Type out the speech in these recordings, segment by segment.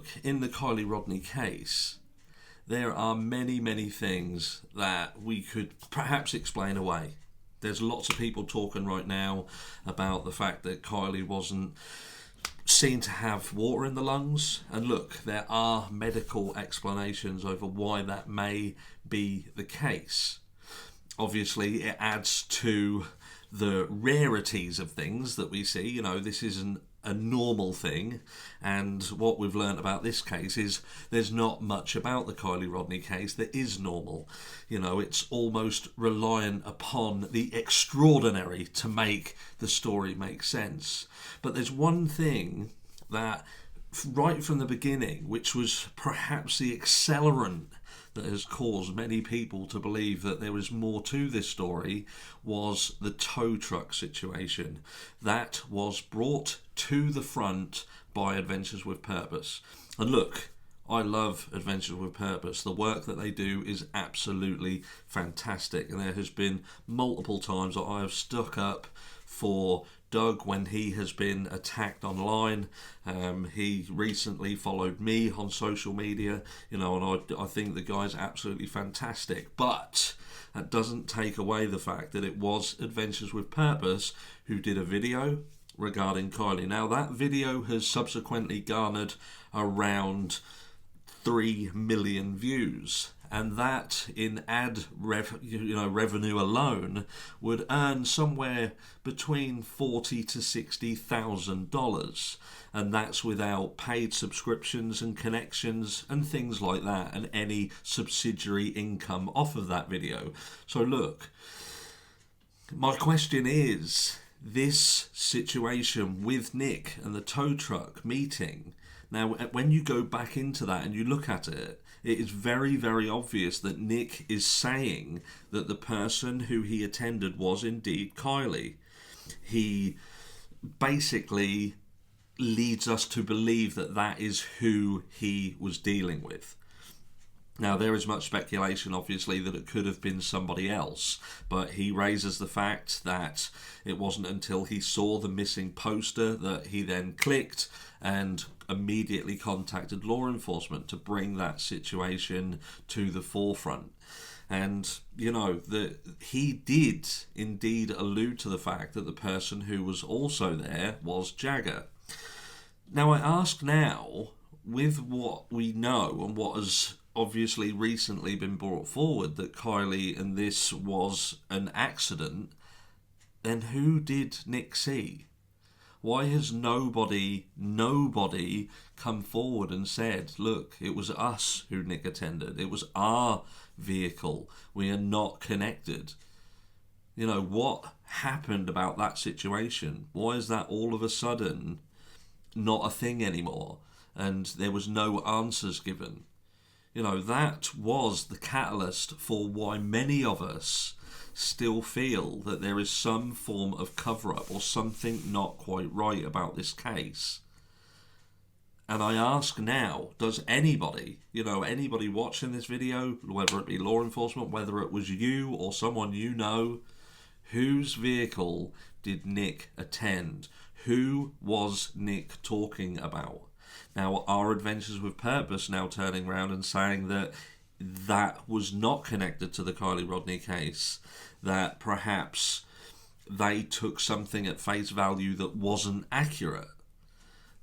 look, in the Kylie Rodney case, there are many, many things that we could perhaps explain away. There's lots of people talking right now about the fact that Kylie wasn't seen to have water in the lungs. And look, there are medical explanations over why that may be the case. Obviously, it adds to the rarities of things that we see. You know, this isn't a normal thing, and what we've learned about this case is there's not much about the Kylie Rodney case that is normal. You know, it's almost reliant upon the extraordinary to make the story make sense. But there's one thing that right from the beginning, which was perhaps the accelerant that has caused many people to believe that there was more to this story, was the tow truck situation. That was brought to the front by Adventures with Purpose. And look, I love Adventures with Purpose. The work that they do is absolutely fantastic. And there has been multiple times that I have stuck up for Doug when he has been attacked online. He recently followed me on social media, you know, and I think the guy's absolutely fantastic. But that doesn't take away the fact that it was Adventures with Purpose who did a video regarding Kylie. Now, that video has subsequently garnered around 3 million views. And that in revenue alone would earn somewhere between $40,000 to $60,000, and that's without paid subscriptions and connections and things like that, and any subsidiary income off of that video. So look, my question is, this situation with Nick and the tow truck meeting. Now, when you go back into that and you look at it, it is very, very obvious that Nick is saying that the person who he attended was indeed Kylie. He basically leads us to believe that that is who he was dealing with. Now, there is much speculation, obviously, that it could have been somebody else, but he raises the fact that it wasn't until he saw the missing poster that he then clicked and immediately contacted law enforcement to bring that situation to the forefront. And, you know, he did indeed allude to the fact that the person who was also there was Jagger. Now, I ask now, with what we know and what has obviously recently been brought forward, that Kylie and this was an accident, then who did Nick see? Why has nobody come forward and said, look, it was us who Nick attended. It was our vehicle. We are not connected. You know, what happened about that situation? Why is that all of a sudden not a thing anymore? And there was no answers given. You know, that was the catalyst for why many of us still feel that there is some form of cover-up or something not quite right about this case. And I ask now, does anybody watching this video, whether it be law enforcement, whether it was you or someone you know, whose vehicle did Nick attend? Who was Nick talking about? Now, are Adventures with Purpose now turning around and saying that that was not connected to the Kylie Rodney case, that perhaps they took something at face value that wasn't accurate?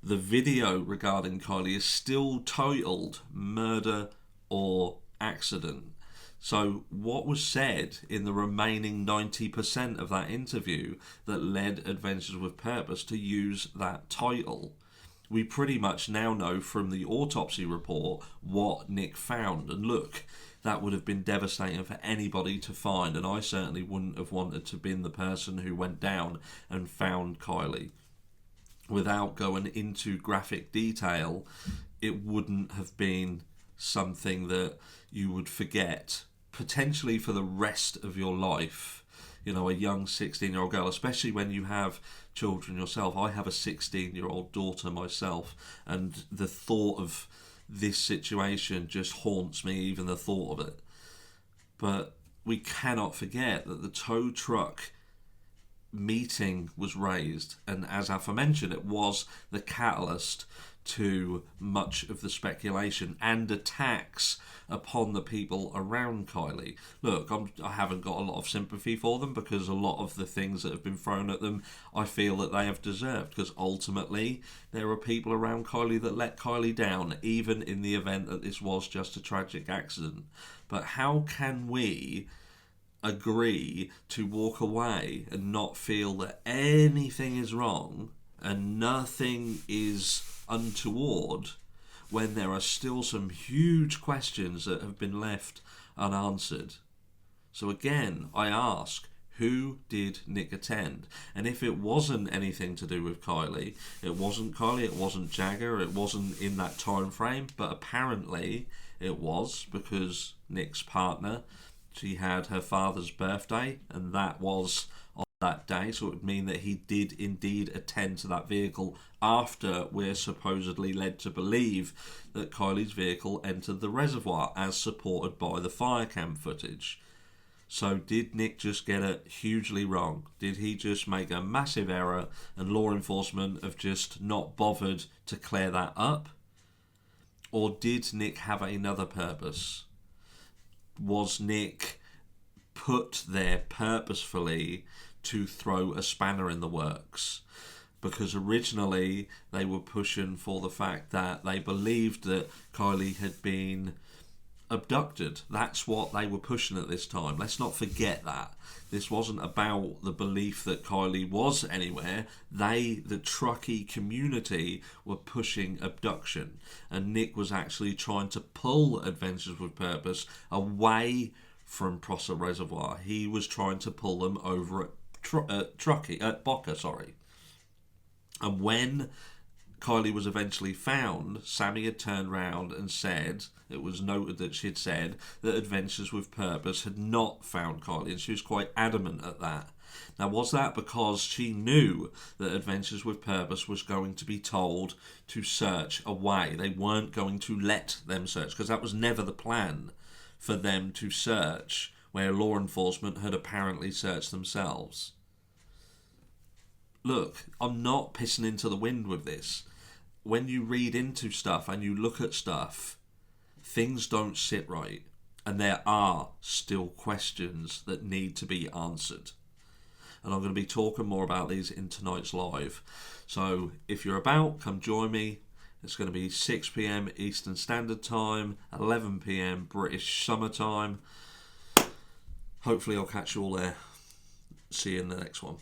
The video regarding Kylie is still titled Murder or Accident. So what was said in the remaining 90% of that interview that led Adventures with Purpose to use that title? We pretty much now know from the autopsy report what Nick found. And look, that would have been devastating for anybody to find, and I certainly wouldn't have wanted to be the person who went down and found Kylie. Without going into graphic detail, it wouldn't have been something that you would forget, potentially for the rest of your life. You know, a young 16-year-old girl, especially when you have children yourself. I have a 16-year-old daughter myself, and the thought of this situation just haunts me, even the thought of it. But we cannot forget that the tow truck meeting was raised, and as aforementioned, it was the catalyst to much of the speculation and attacks upon the people around Kylie. Look, I haven't got a lot of sympathy for them, because a lot of the things that have been thrown at them I feel that they have deserved, because ultimately there are people around Kylie that let Kylie down, even in the event that this was just a tragic accident. But how can we agree to walk away and not feel that anything is wrong and nothing is untoward when there are still some huge questions that have been left unanswered? So again, I ask, who did Nick attend? And if it wasn't anything to do with Kylie, it wasn't Jagger, it wasn't in that time frame, but apparently it was, because Nick's partner, she had her father's birthday, and that was on that day, so it would mean that he did indeed attend to that vehicle after we're supposedly led to believe that Kylie's vehicle entered the reservoir, as supported by the fire cam footage. So did Nick just get it hugely wrong? Did he just make a massive error and law enforcement have just not bothered to clear that up? Or did Nick have another purpose? Was Nick put there purposefully to throw a spanner in the works? Because originally they were pushing for the fact that they believed that Kylie had been abducted. That's what they were pushing at this time. Let's not forget that. This wasn't about the belief that Kylie was anywhere. They, the truckie community, were pushing abduction. And Nick was actually trying to pull Adventures with Purpose away from Prosser Reservoir. He was trying to pull them over at Boca, sorry. And when Kylie was eventually found, Sammy had turned round and said, it was noted that she had said that Adventures with Purpose had not found Kylie, and she was quite adamant at that. Now, was that because she knew that Adventures with Purpose was going to be told to search away? They weren't going to let them search, because that was never the plan, for them to search where law enforcement had apparently searched themselves. Look, I'm not pissing into the wind with this. When you read into stuff and you look at stuff, things don't sit right. And there are still questions that need to be answered. And I'm going to be talking more about these in tonight's live. So if you're about, come join me. It's going to be 6 p.m. Eastern Standard Time, 11 p.m. British Summer Time. Hopefully I'll catch you all there. See you in the next one.